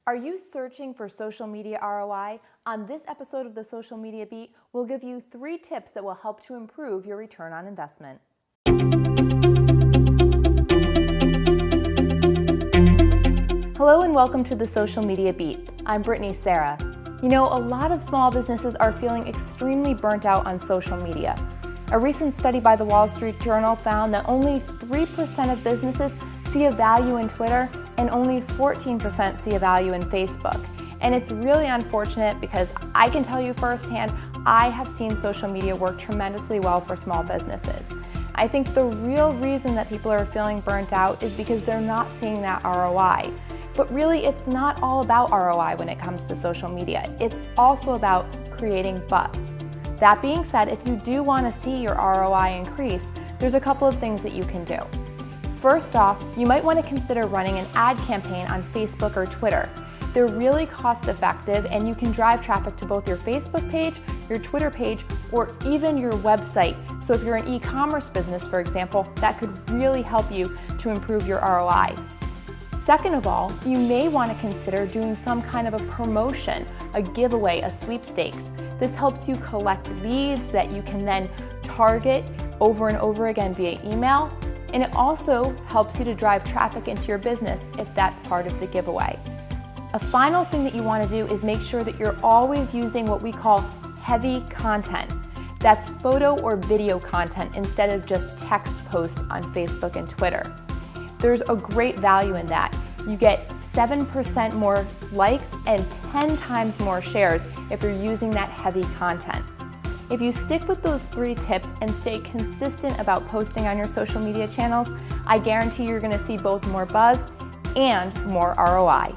Are you searching for social media ROI? On this episode of the Social Media Beat, we'll give you 3 tips that will help to improve your return on investment. Hello and welcome to the Social Media Beat. I'm Brittany Sarah. You know, a lot of small businesses are feeling extremely burnt out on social media. A recent study by the Wall Street Journal found that only 3% of businesses see a value in Twitter and only 14% see a value in Facebook. And it's really unfortunate because I can tell you firsthand, I have seen social media work tremendously well for small businesses. I think the real reason that people are feeling burnt out is because they're not seeing that ROI. But really, it's not all about ROI when it comes to social media. It's also about creating buzz. That being said, if you do want to see your ROI increase, there's a couple of things that you can do. First off, you might want to consider running an ad campaign on Facebook or Twitter. They're really cost effective and you can drive traffic to both your Facebook page, your Twitter page, or even your website. So if you're an e-commerce business, for example, that could really help you to improve your ROI. Second of all, you may want to consider doing some kind of a promotion, a giveaway, a sweepstakes. This helps you collect leads that you can then target over and over again via email, and it also helps you to drive traffic into your business if that's part of the giveaway. A final thing that you want to do is make sure that you're always using what we call heavy content. That's photo or video content instead of just text posts on Facebook and Twitter. There's a great value in that. You get 7% more likes and 10 times more shares if you're using that heavy content. If you stick with those 3 tips and stay consistent about posting on your social media channels, I guarantee you're going to see both more buzz and more ROI.